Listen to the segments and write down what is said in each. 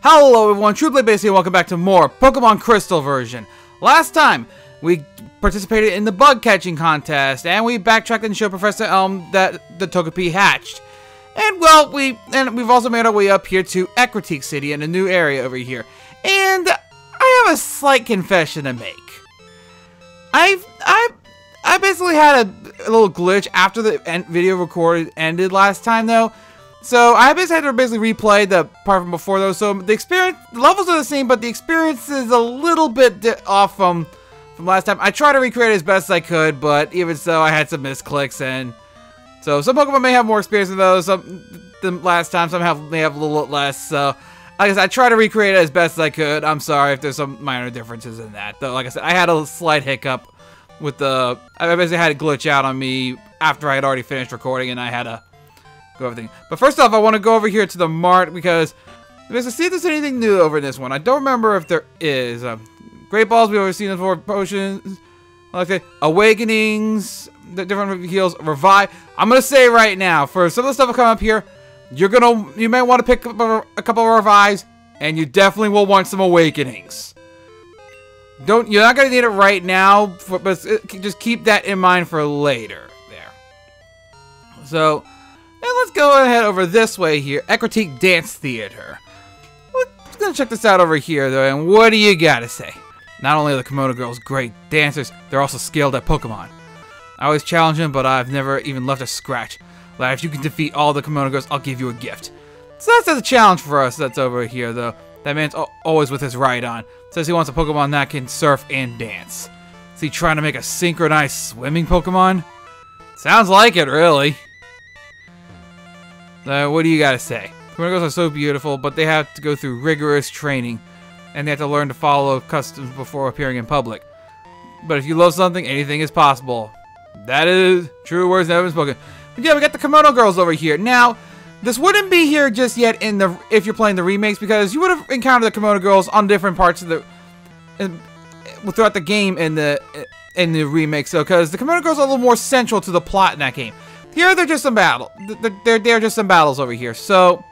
Hello everyone, TrueBlade here, welcome back to more Pokemon Crystal version. Last time, we participated in the bug catching contest, and we backtracked and showed Professor Elm that the Togepi hatched. And well, we've also made our way up here to Ecruteak City in a new area over here. And I have a slight confession to make. I basically had a little glitch after the video recorded ended last time though. So I basically had to replay the part from before though. So the levels are the same, but the experience is a little bit off from last time. I tried to recreate it as best I could, but even so, I had some misclicks, and so some Pokemon may have more experience than those than last time. Some may have a little less. So like I said, I tried to recreate it as best I could. I'm sorry if there's some minor differences in that though. Like I said, I had a slight hiccup with I basically had a glitch out on me after I had already finished recording, and I had to go everything. But first off, I want to go over here to the mart because let's see if there's anything new over in this one. I don't remember if there is. Great balls we've already seen before. Potions, okay, awakenings, the different heals, revive. I'm gonna say right now, for some of the stuff that come up here, you may want to pick up a couple of revives, and you definitely will want some awakenings. You're not gonna need it right now, but just keep that in mind for later. There. So. And let's go ahead over this way here. Ecruteak Dance Theater. We're gonna check this out over here though, and what do you gotta say? Not only are the Kimono Girls great dancers, they're also skilled at Pokemon. I always challenge them, but I've never even left a scratch. Like, if you can defeat all the Kimono Girls, I'll give you a gift. So that's a challenge for us that's over here though. That man's always with his right on. Says he wants a Pokemon that can surf and dance. Is he trying to make a synchronized swimming Pokemon? Sounds like it, really. What do you gotta say? Kimono Girls are so beautiful, but they have to go through rigorous training, and they have to learn to follow customs before appearing in public. But if you love something, anything is possible. That is true words never been spoken. But yeah, we got the Kimono Girls over here. Now, this wouldn't be here just yet if you're playing the remakes, because you would have encountered the Kimono Girls on different parts of throughout the game in the remakes. So, because the Kimono Girls are a little more central to the plot in that game. Here, they're just some battle. They're just some battles over here. So,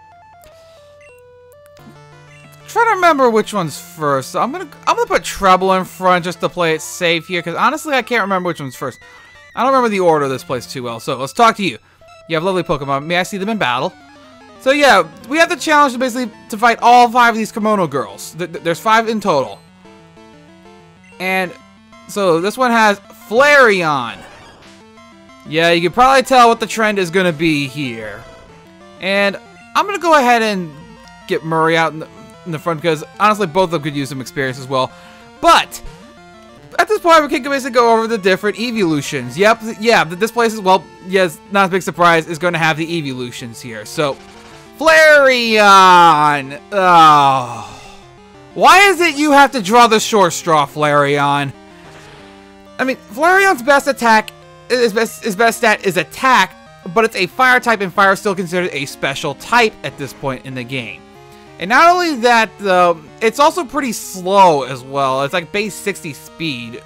try to remember which one's first. So I'm gonna put Treble in front just to play it safe here, because honestly, I can't remember which one's first. I don't remember the order of this place too well. So let's talk to you. You have lovely Pokemon. May I see them in battle? So yeah, we have the challenge to fight all 5 of these Kimono Girls. There's 5 in total, and so this one has Flareon. Yeah, you can probably tell what the trend is going to be here. And I'm going to go ahead and get Murray out in the front, because honestly both of them could use some experience as well. But at this point, we can basically go over the different evolutions. Yep, yeah, this place is, well, yes, not a big surprise, is going to have the evolutions here. So, Flareon! Oh. Why is it you have to draw the short straw, Flareon? I mean, Flareon's best attack, his best stat is attack, but it's a fire type, and fire is still considered a special type at this point in the game. And not only that, though, it's also pretty slow as well. It's like base 60 speed.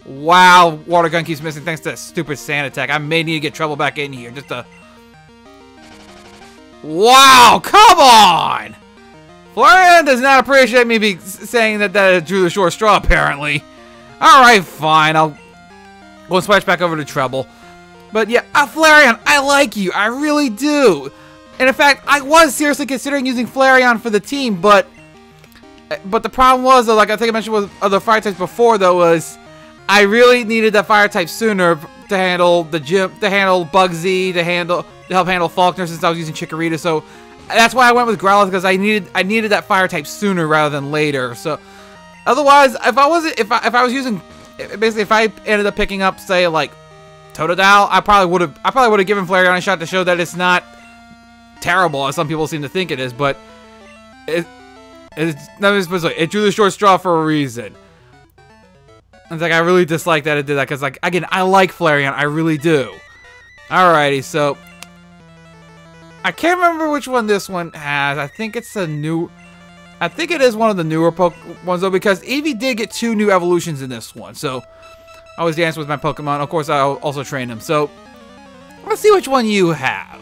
Wow, Water Gun keeps missing thanks to that stupid sand attack. I may need to get Treble back in here just to... Wow, come on! Flareon does not appreciate me saying that I drew the short straw, apparently. Alright, fine, I'll go switch back over to Treble. But yeah, Flareon, I like you. I really do. And in fact, I was seriously considering using Flareon for the team, but the problem was, though, like I think I mentioned with other fire types before, though, was I really needed that fire type sooner to handle the gym, to handle Bugsy, to help handle Faulkner, since I was using Chikorita. So that's why I went with Growlithe, because I needed that fire type sooner rather than later. So otherwise, if I was using, basically, if I ended up picking up, say, like Totodile, I probably would have given Flareon a shot to show that it's not terrible as some people seem to think it is, but it drew the short straw for a reason. It's like I really dislike that it did that, because, like, again, I like Flareon, I really do. Alrighty, so I can't remember which one this one has. I think it's a new. I think it is one of the newer ones though, because Eevee did get 2 new evolutions in this one. So I always dance with my Pokemon. Of course, I'll also train them. So let's see which one you have.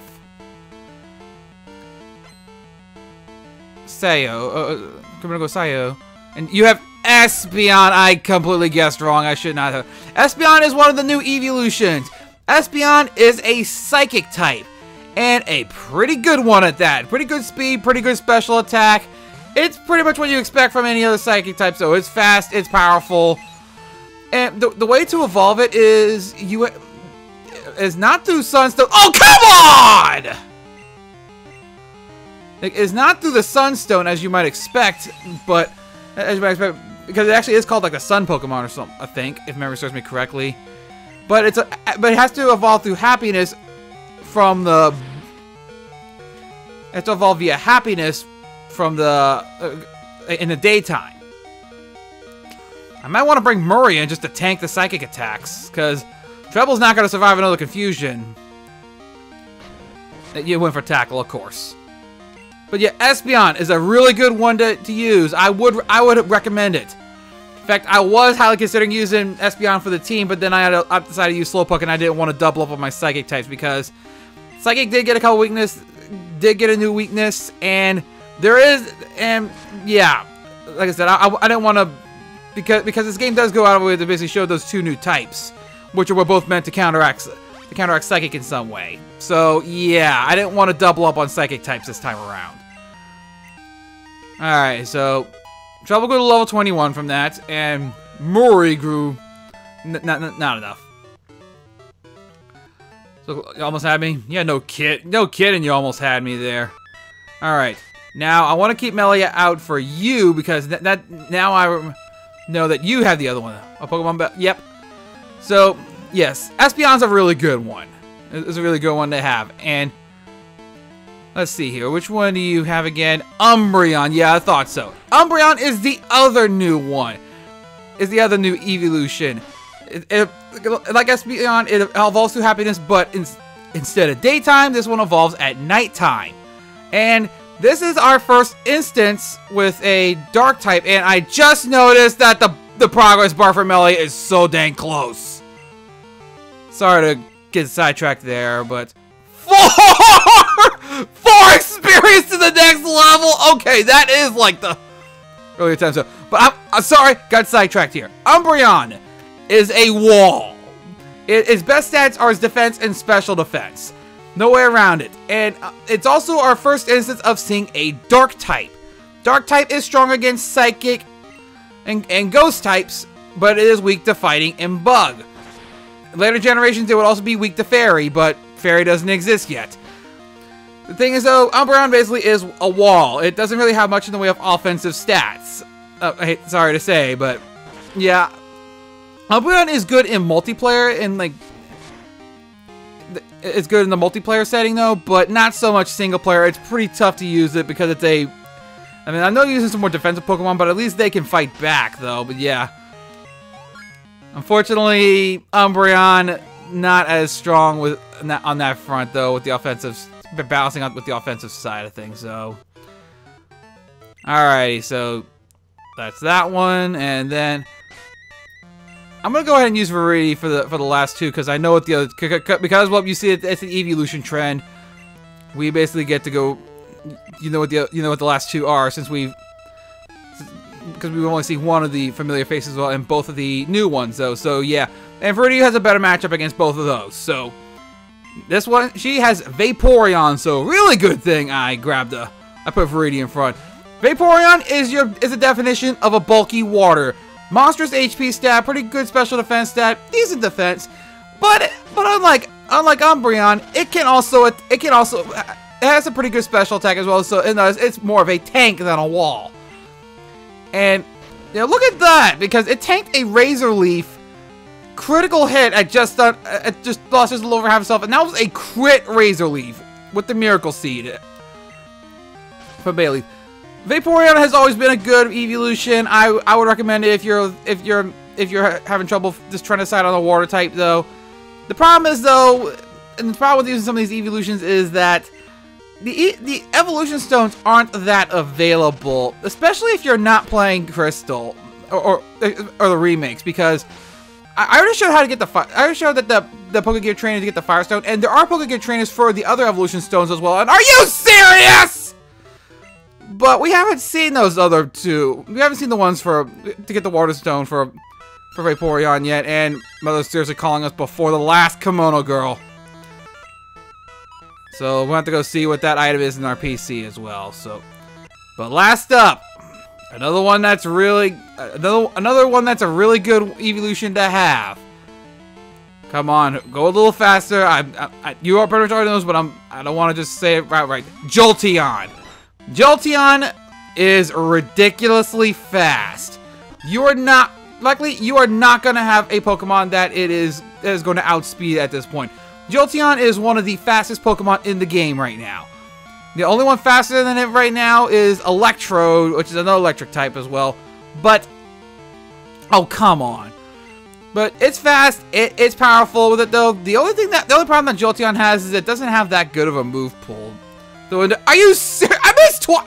Sayo. I'm gonna go Sayo. And you have Espeon. I completely guessed wrong. I should not have. Espeon is one of the new evolutions. Espeon is a psychic type. And a pretty good one at that. Pretty good speed, pretty good special attack. It's pretty much what you expect from any other psychic type. So it's fast, it's powerful. And the way to evolve it is not through Sunstone. Oh, come on! It's not through the Sunstone as you might expect, but because it actually is called like a Sun Pokemon or something, I think, if memory serves me correctly. But it has to evolve through happiness from the. It has to evolve via happiness from the in the daytime. I might want to bring Murray in just to tank the psychic attacks, because Treble's not going to survive another confusion. You went for tackle, of course. But yeah, Espeon is a really good one to use. I would recommend it. In fact, I was highly considering using Espeon for the team, but then I decided to use Slowpoke, and I didn't want to double up on my psychic types because Psychic did get a couple weaknesses, did get a new weakness, and there is, and yeah, like I said, I didn't want to. Because this game does go out of the way to basically show those two new types, which were both meant to counteract Psychic in some way. So yeah, I didn't want to double up on Psychic types this time around. Alright, so Trouble grew to level 21 from that, and Murray grew not enough. So you almost had me? Yeah, no kidding, you almost had me there. Alright, now I want to keep Melia out for you because now I know that you have the other one. A Pokemon yep. So, yes, Espeon's a really good one. It's a really good one to have. And, let's see here. Which one do you have again? Umbreon. Yeah, I thought so. Umbreon is the other new one. Is the other new evolution. Like Espeon, it evolves through happiness, but instead of daytime, this one evolves at nighttime. And this is our first instance with a dark type, and I just noticed that the progress bar for Melee is so dang close. Sorry to get sidetracked there, but 4 experience to the next level. Okay, that is like the earlier times. But I'm sorry, got sidetracked here. Umbreon is a wall. Its best stats are its defense and special defense. No way around it. And it's also our first instance of seeing a Dark type. Dark type is strong against Psychic and Ghost types, but it is weak to Fighting and Bug. Later generations, it would also be weak to Fairy, but Fairy doesn't exist yet. The thing is, though, Umbreon basically is a wall. It doesn't really have much in the way of offensive stats. Sorry to say, but yeah. Umbreon is good in multiplayer, and like, it's good in the multiplayer setting though, but not so much single player. It's pretty tough to use it because it's a. I mean, I know you're using some more defensive Pokemon, but at least they can fight back though. But yeah, unfortunately, Umbreon not as strong on that front though, with the offensive, balancing out with the offensive side of things. So, alrighty, so that's that one, and then I'm gonna go ahead and use Variety for the last two because I know what the other because well you see it's an evolution trend. We basically get to go. You know what the last two are because we've only seen one of the familiar faces as well and both of the new ones though. So yeah, and Variety has a better matchup against both of those. So this one she has Vaporeon. So really good thing I put Variety in front. Vaporeon is a definition of a bulky water. Monstrous HP stat, pretty good special defense stat, decent defense, but unlike Umbreon, it has a pretty good special attack as well. So it's more of a tank than a wall. And you know, look at that because it tanked a Razor Leaf critical hit at just lost just a little over half itself, and that was a crit Razor Leaf with the Miracle Seed from Bailey. Vaporeon has always been a good evolution. I would recommend it if you're having trouble just trying to decide on a water type though. The problem is though, and the problem with using some of these evolutions is that the evolution stones aren't that available, especially if you're not playing Crystal or the remakes, because I already showed how to get I already showed that the Pokegear trainer to get the Firestone, and there are Pokegear trainers for the other evolution stones as well. And are you serious? But we haven't seen those other two. We haven't seen the ones to get the Water Stone for Vaporeon yet, and Mother's seriously calling us before the last Kimono Girl. So we'll have to go see what that item is in our PC as well. So, but last up, another one that's really another one that's a really good evolution to have. Come on, go a little faster. You are pretty much already knows, but I don't want to just say it right. Jolteon. Jolteon is ridiculously fast. You are not going to have a Pokemon that is going to outspeed at this point. Jolteon is one of the fastest Pokemon in the game right now. The only one faster than it right now is Electrode, which is another electric type as well. But, oh, come on. But it's fast, it's powerful with it though. The only problem that Jolteon has is it doesn't have that good of a move pool. So, are you serious? I missed twice.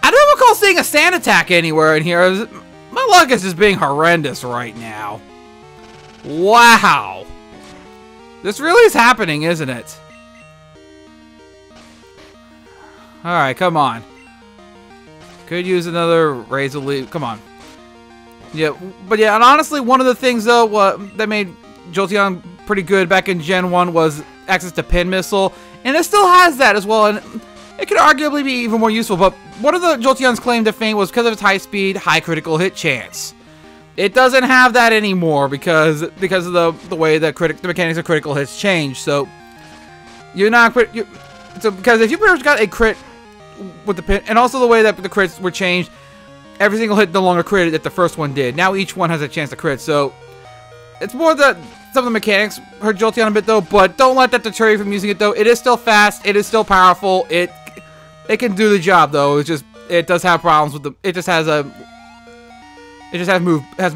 I don't recall seeing a sand attack anywhere in here. My luck is just being horrendous right now. Wow. This really is happening, isn't it? Alright, come on. Could use another Razor Leaf. Come on. Yeah, but yeah, and honestly, one of the things, though, that made Jolteon pretty good back in Gen 1 was access to Pin Missile. And it still has that as well, and it could arguably be even more useful. But one of the Jolteon's claim to fame was because of its high speed, high critical hit chance. It doesn't have that anymore because of the way the mechanics of critical hits change. So you're not because if you pretty much got a crit with the pin, and also the way that the crits were changed, every single hit no longer critted that the first one did. Now each one has a chance to crit. So it's more that some of the mechanics hurt Jolteon a bit though, but don't let that deter you from using it though. It is still fast. It is still powerful. It can do the job though. It does have problems with the. It just has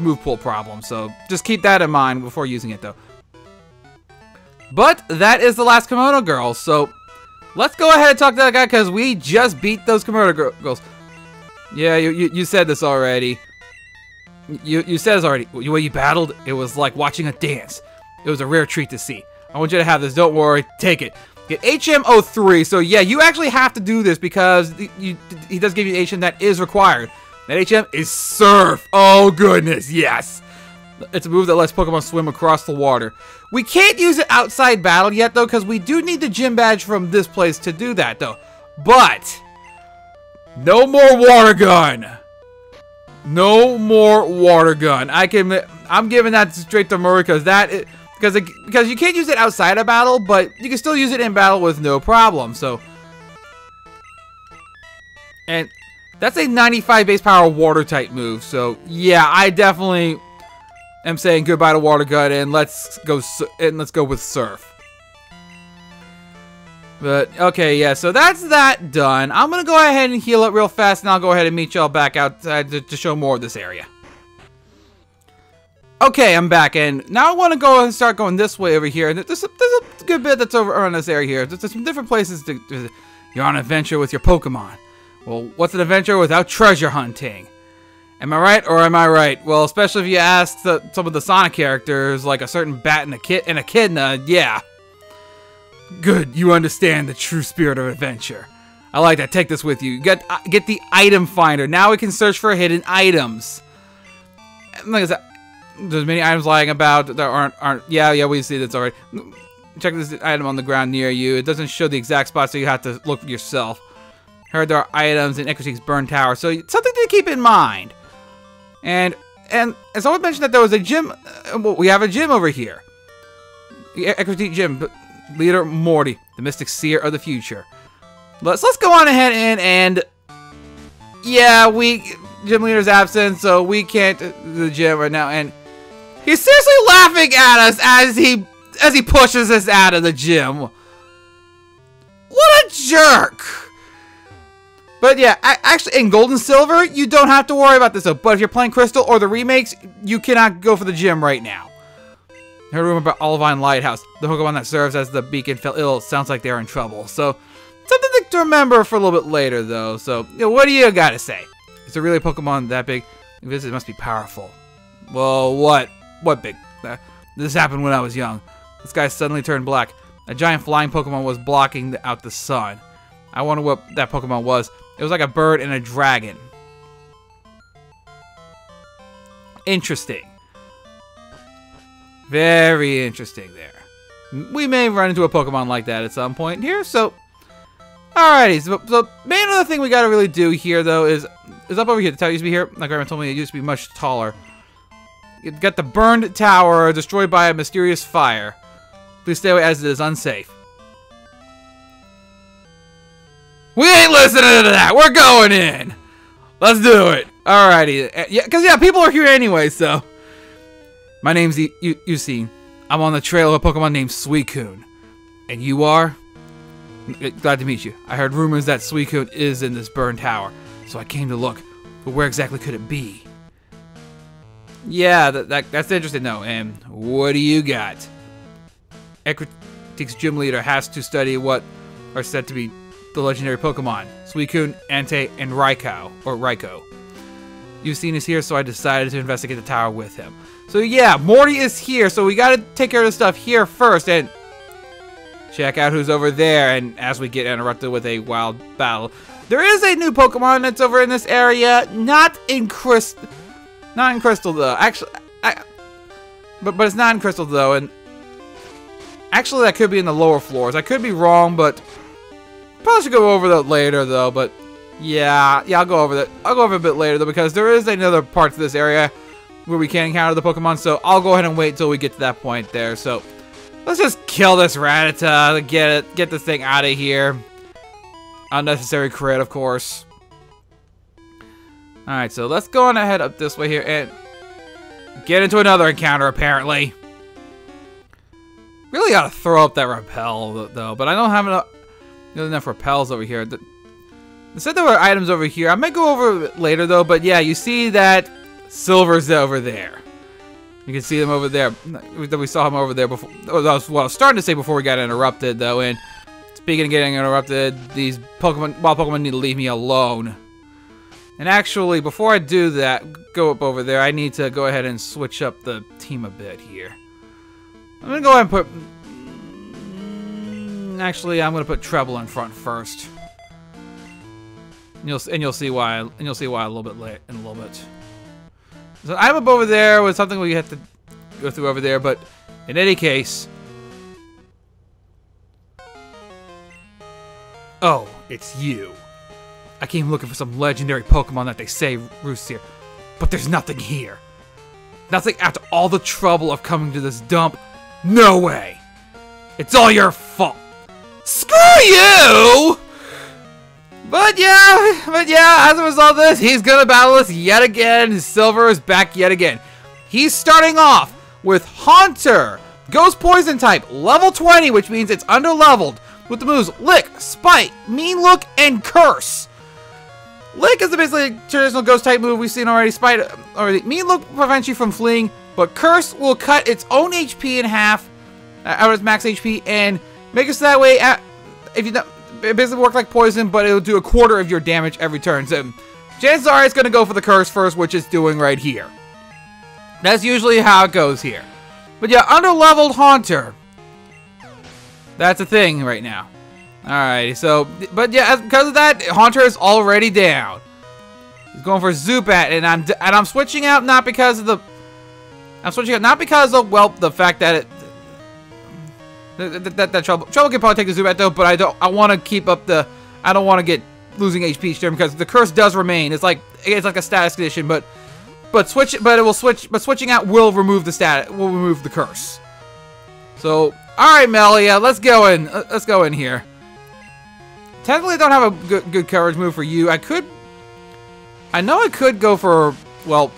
move pool problems. So just keep that in mind before using it though. But that is the last Kimono Girl. So let's go ahead and talk to that guy because we just beat those Kimono Girls. Yeah, you said this already. You said this already. The way you battled, it was like watching a dance. It was a rare treat to see. I want you to have this. Don't worry. Take it. Get HM03. So yeah, you actually have to do this because he does give you the HM that is required. That HM is Surf. Oh goodness, yes. It's a move that lets Pokemon swim across the water. We can't use it outside battle yet though, because we do need the gym badge from this place to do that though. But no more water gun. No more water gun. I'm giving that straight to Murray because you can't use it outside of battle, but you can still use it in battle with no problem. So, and that's a 95 base power water type move. So yeah, I definitely am saying goodbye to water gun and let's go with Surf. But, okay, yeah, so that's that done. I'm going to go ahead and heal up real fast, and I'll go ahead and meet y'all back outside to show more of this area. Okay, I'm back, and now I want to go and start going this way over here. There's a good bit that's over around this area here. There's some different places to visit. You're on an adventure with your Pokemon. Well, what's an adventure without treasure hunting? Am I right, or am I right? Well, especially if you ask some of the Sonic characters, like a certain Bat and a Echidna, yeah. Good, you understand the true spirit of adventure. I like that. Take this with you. Get the item finder. Now we can search for hidden items. Like I said, there's many items lying about that aren't. Yeah, we see that's already. Check this item on the ground near you. It doesn't show the exact spot, so you have to look yourself. Heard there are items in Ecruteak's burn tower, so something to keep in mind. And someone mentioned that there was a gym. Well, we have a gym over here. Ecruteak Gym. Leader Morty, the mystic seer of the future. Let's go on ahead and yeah, gym leader's absent, so we can't do the gym right now. And he's seriously laughing at us as he pushes us out of the gym. What a jerk! But yeah, actually in Gold and Silver, you don't have to worry about this though. But if you're playing Crystal or the remakes, you cannot go for the gym right now. Heard a rumor about Olivine Lighthouse. The Pokemon that serves as the beacon fell ill. Sounds like they're in trouble. So, something to remember for a little bit later, though. So, what do you gotta say? Is there really a Pokemon that big? This must be powerful. Well, what? What big? This happened when I was young. The sky suddenly turned black. A giant flying Pokemon was blocking out the sun. I wonder what that Pokemon was. It was like a bird and a dragon. Interesting. Very interesting there. We may run into a Pokemon like that at some point here, so... Alrighty, so main other thing we gotta really do here, though, is up over here. The tower used to be here. Like Grandma told me, it used to be much taller. You got the burned tower destroyed by a mysterious fire. Please stay away as it is unsafe. We ain't listening to that! We're going in! Let's do it! Alrighty. Yeah, because, yeah, people are here anyway, so... My name's Yusin. I'm on the trail of a Pokemon named Suicune. And you are? Glad to meet you. I heard rumors that Suicune is in this burned tower, so I came to look. But where exactly could it be? Yeah, that's interesting, though. And what do you got? Ecruteak's gym leader has to study what are said to be the legendary Pokemon. Suicune, Entei, and Raikou. Yusin is here, so I decided to investigate the tower with him. So yeah, Morty is here, so we gotta take care of the stuff here first, and check out who's over there, and as we get interrupted with a wild battle. There is a new Pokemon that's over in this area, not in Crystal, though. Actually, but it's not in Crystal, though, and actually that could be in the lower floors. I could be wrong, but probably should go over that later, though, but yeah, I'll go over that. I'll go over a bit later, though, because there is another part to this area where we can encounter the Pokemon, so I'll go ahead and wait until we get to that point there. So let's just kill this Rattata, get this thing out of here. Unnecessary crit, of course. Alright, so let's go on ahead up this way here and get into another encounter, apparently. Really gotta throw up that repel, though, but I don't have enough repels over here. They said there were items over here. I might go over it later, though, but yeah, you see that Silver's over there. You can see them over there. We saw him over there before. That was what I was starting to say before we got interrupted, though. And speaking of getting interrupted, these wild Pokemon need to leave me alone. And actually, before I do that, go up over there, I need to go ahead and switch up the team a bit here. I'm gonna go ahead and put. Actually, I'm gonna put Treble in front first. And you'll see why. And you'll see why a little bit in a little bit. So I'm up over there with something we have to go through over there, but in any case... Oh, it's you. I came looking for some legendary Pokemon that they say roosts here, but there's nothing here. Nothing after all the trouble of coming to this dump. No way. It's all your fault. Screw you! But yeah, as a result of this, he's gonna battle us yet again. Silver is back yet again. He's starting off with Haunter, Ghost Poison type, level 20, which means it's under-leveled, with the moves Lick, Spite, Mean Look, and Curse. Lick is the basically traditional Ghost type move we've seen already. Spite already. Mean Look prevents you from fleeing, but Curse will cut its own HP in half, out of its max HP, and make it so that way, if you don't. It basically works like poison, but it'll do a quarter of your damage every turn. So chances are it's going to go for the curse first, which it's doing right here. That's usually how it goes here. But yeah, under-leveled Haunter. That's a thing right now. Alrighty, so, but yeah, because of that, Haunter is already down. He's going for Zubat, and I'm switching out not because of the, well, the fact that it, that Trouble can probably take the Zubat though, but I want to keep up the, I don't want to get losing HP each turn because the curse does remain. It's like a status condition, but switching out will remove the curse. So, all right, Melia, let's go in here. Technically, I don't have a good coverage move for you. I know I could go for, well,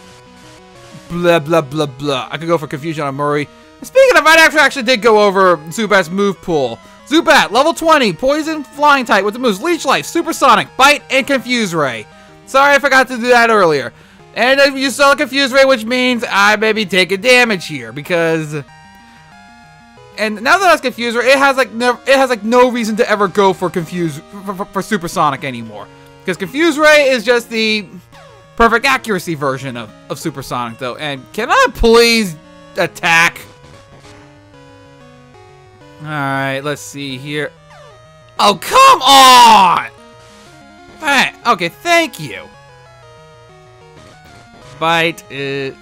blah blah blah blah. I could go for Confusion on Murray. Speaking of, I actually did go over Zubat's move pool. Zubat, level 20, Poison Flying type with the moves Leech Life, Supersonic, Bite, and Confuse Ray. Sorry, I forgot to do that earlier. And you saw Confuse Ray, which means I may be taking damage here because. And now that I have Confuse Ray, it has like no reason to ever go for for Supersonic anymore, because Confuse Ray is just the perfect accuracy version of Supersonic, though. And can I please attack? Alright, let's see here. Oh, come on! Hey, okay, thank you. Bite it.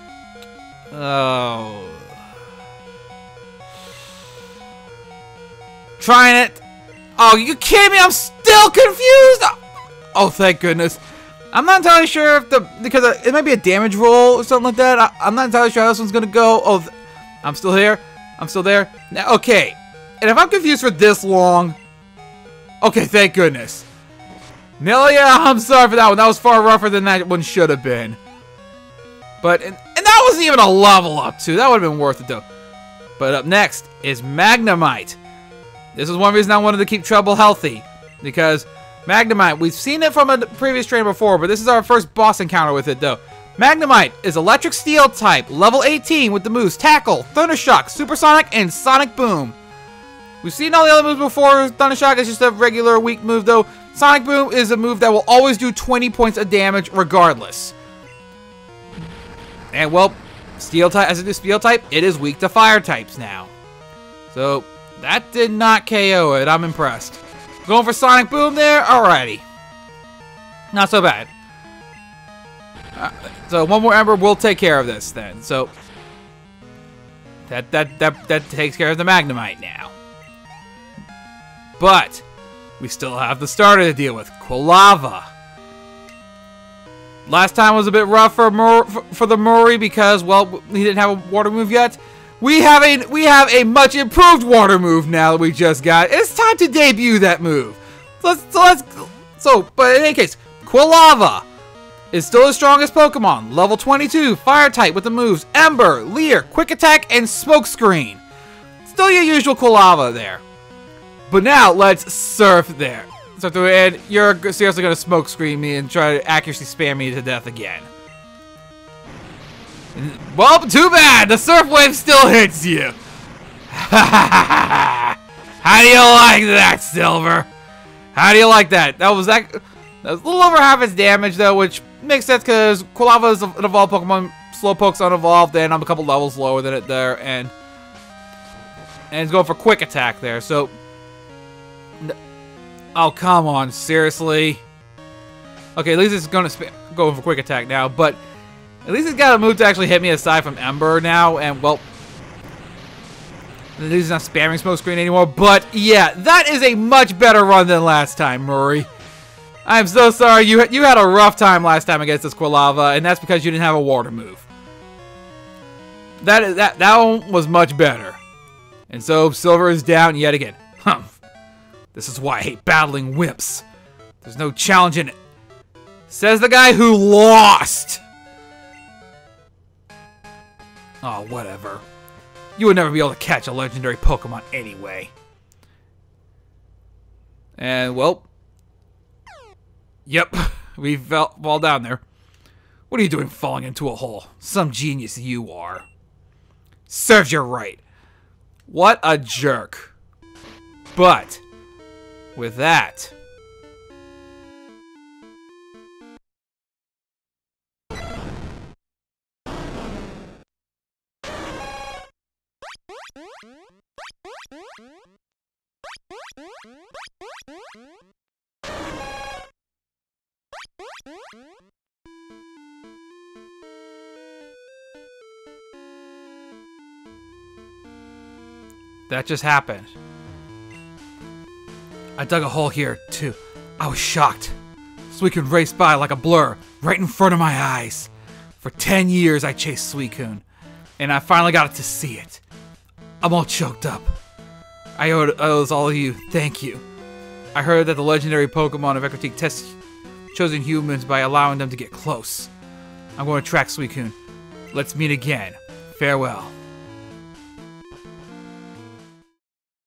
Oh. Trying it. Oh, you kidding me? I'm still confused. Oh, thank goodness. I'm not entirely sure if because it might be a damage roll or something like that. I'm not entirely sure how this one's gonna go. Oh, I'm still here. I'm still there. Now, okay. And if I'm confused for this long, okay, thank goodness. Nelia, I'm sorry for that one. That was far rougher than that one should have been. But and that wasn't even a level up too. That would have been worth it though. But up next is Magnemite. This is one reason I wanted to keep Trouble healthy, because Magnemite, we've seen it from a previous trainer before, but this is our first boss encounter with it though. Magnemite is Electric Steel type, level 18 with the moves Tackle, Thundershock, Supersonic, and Sonic Boom. We've seen all the other moves before. Thundershock is just a regular weak move though. Sonic Boom is a move that will always do 20 points of damage regardless. And well, Steel type, as it is Steel type, it is weak to Fire types now. So that did not KO it. I'm impressed. Going for Sonic Boom there? Alrighty. Not so bad. So one more Ember will take care of this then. So that takes care of the Magnemite now. But we still have the starter to deal with, Quilava. Last time was a bit rough for the Murray because, well, he didn't have a water move yet. We have a much improved water move now that we just got. It's time to debut that move. But in any case, Quilava is still the strongest Pokemon. Level 22, Fire type with the moves Ember, Leer, Quick Attack, and Smoke Screen. Still your usual Quilava there. But now let's surf there. And you're seriously gonna Smoke Screen me and try to accuracy spam me to death again. Well, too bad. The Surf Wave still hits you. How do you like that, Silver? How do you like that? That was a little over half its damage, though, which makes sense because Quilava is an evolved Pokemon. Slowpoke's unevolved, and I'm a couple levels lower than it there, and it's going for Quick Attack there. So, oh come on, seriously. Okay, at least it's going to go for Quick Attack now, but at least it's got a move to actually hit me aside from Ember now, and well, at least it's not spamming Smoke Screen anymore. But yeah, that is a much better run than last time, Murray. I'm so sorry. You had a rough time last time against this Quilava, and that's because you didn't have a water move. That one was much better. And so Silver is down yet again. This is why I hate battling wimps. There's no challenge in it. Says the guy who lost. Oh, whatever. You would never be able to catch a legendary Pokemon anyway. And, well. Yep, we fall down there. What are you doing falling into a hole? Some genius you are. Serves you right. What a jerk. But, with that, that just happened. I dug a hole here, too. I was shocked. Suicune raced by like a blur, right in front of my eyes. For 10 years I chased Suicune, and I finally got to see it. I'm all choked up. I owe all of you, thank you. I heard that the legendary Pokemon of Ecruteak test chosen humans by allowing them to get close. I'm going to track Suicune. Let's meet again. Farewell.